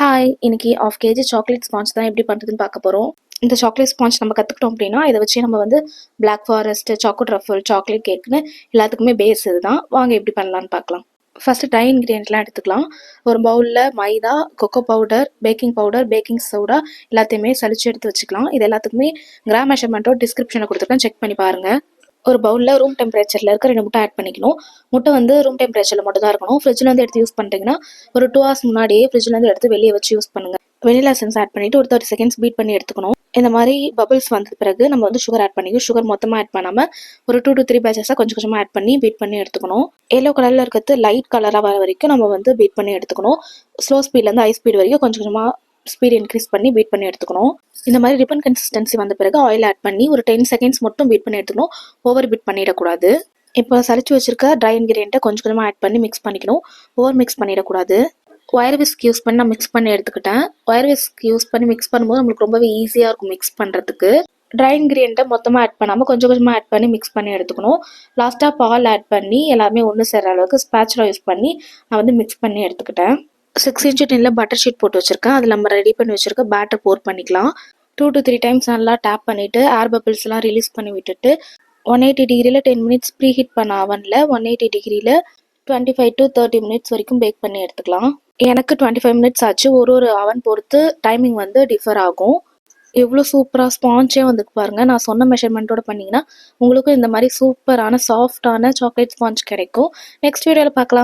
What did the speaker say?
Hi! இன்னைக்கு 1/2 KG chocolate sponge தான் எப்படி பண்ணுறதுன்னு பார்க்க போகிறோம். இந்த சாக்லேட் ஸ்பாஞ்ச் நம்ம கற்றுக்கிட்டோம் அப்படின்னா, இதை வச்சு நம்ம வந்து black forest, choco truffle, chocolate கேக்குன்னு எல்லாத்துக்குமே பேஸ் இதுதான். வாங்க எப்படி பண்ணலான்னு பார்க்கலாம். ஃபஸ்ட்டு ட்ரை இன்க்ரீடியன்ட்லாம் எடுத்துக்கலாம். ஒரு பவுலில் மைதா, கொக்கோ பவுடர், பேக்கிங் சோடா எல்லாத்தையுமே சலிச்சு எடுத்து வச்சுக்கலாம். இது எல்லாத்துக்குமே கிராம் மெஷர்மெண்ட்டோட டிஸ்கிரிப்ஷனில் கொடுத்துருக்கேன், செக் பண்ணி பாருங்கள். ஒரு பவுலில் ரூம் டெம்பரேச்சரில் இருக்க 2 முட்டை ஆட் பண்ணிக்கணும். முட்டை வந்து ரூம் டெம்பரேச்சரில் மட்டும் தான் இருக்கணும். ஃப்ரிட்ஜ்லேருந்து எடுத்து யூஸ் பண்ணுறீங்கன்னா ஒரு 2 hours முன்னாடியே ஃப்ரிட்ஜ்லேருந்து எடுத்து வெளியே வச்சு யூஸ் பண்ணுங்கள். வெனிலா எசன்ஸ் ஆட் பண்ணிவிட்டு ஒரு 30 seconds பீட் பண்ணி எடுத்துக்கணும். இந்த மாதிரி பபிள்ஸ் வந்த பிறகு நம்ம வந்து சுகர் ஆட் பண்ணிக்கணும். சுகர் மொத்தமாக ஆட் பண்ணாமல் ஒரு 2 to 3 பேட்சஸாக கொஞ்சம் கொஞ்சமாக ஆட் பண்ணி பீட் பண்ணி எடுத்துக்கணும். எல்லோ கலரில் இருக்கிறது லைட் கலராக வர வரைக்கும் நம்ம வந்து பீட் பண்ணி எடுத்துக்கணும். ஸ்லோ ஸ்பீட்லேருந்து ஹை ஸ்பீட் வரைக்கும் கொஞ்சம் கொஞ்சமாக ஸ்பீட் இன்க்ரீஸ் பண்ணி பீட் பண்ணி எடுத்துக்கணும். இந்த மாதிரி ரிப்பன் கன்சிஸ்டன்சி வந்த பிறகு ஆயில் ஆட் பண்ணி ஒரு 10 seconds மட்டும் பீட் பண்ணி எடுத்துக்கணும். ஓவர் பீட் பண்ணிடக்கூடாது. இப்போ சலிச்சு வச்சிருக்க ட்ரை இன்கிரியண்ட்டை கொஞ்சம் கொஞ்சமாக ஆட் பண்ணி மிக்ஸ் பண்ணிக்கணும். ஓவர் மிக்ஸ் பண்ணிடக்கூடாது. ஒயர் விஸ்க் யூஸ் பண்ணி நான் மிக்ஸ் பண்ணி எடுத்துக்கிட்டேன். ஒயர் விஸ்க் யூஸ் பண்ணி மிக்ஸ் பண்ணும்போது நம்மளுக்கு ரொம்பவே ஈஸியாக இருக்கும் மிக்ஸ் பண்ணுறதுக்கு. ட்ரை இன்கிரியண்ட்டை மொத்தமாக ஆட் பண்ணாமல் கொஞ்சம் கொஞ்சமாக ஆட் பண்ணி மிக்ஸ் பண்ணி எடுத்துக்கணும். லாஸ்ட்டாக பால் ஆட் பண்ணி எல்லாமே ஒன்று சேர்ற அளவுக்கு ஸ்பேச்சுலா யூஸ் பண்ணி நான் வந்து மிக்ஸ் பண்ணி எடுத்துக்கிட்டேன். 6 inch டின்னில் பட்டர் ஷீட் போட்டு வச்சுருக்கேன். அதில் நம்ம ரெடி பண்ணி வச்சுருக்க பேட்டர் போர் பண்ணிக்கலாம். 2 to 3 times நல்லா டேப் பண்ணிவிட்டு ஏர் பபிள்ஸ்லாம் ரிலீஸ் பண்ணி விட்டுட்டு 180 degreeல 10 minutes ப்ரீ ஹீட் பண்ண அவனில் 180 degreeல 25 to 30 minutes வரைக்கும் பேக் பண்ணி எடுத்துக்கலாம். எனக்கு 25 minutes ஆச்சு. ஒரு அவன் பொறுத்து டைமிங் வந்து டிஃபர் ஆகும். எவ்வளோ சூப்பராக ஸ்பாஞ்சே வந்துக்கு பாருங்கள். நான் சொன்ன மெஷர்மெண்ட்டோட பண்ணிங்கன்னா உங்களுக்கும் இந்த மாதிரி சூப்பரான சாஃப்டான சாக்லேட் ஸ்பாஞ்ச் கிடைக்கும். நெக்ஸ்ட் வீடியோவில் பார்க்கலாம்.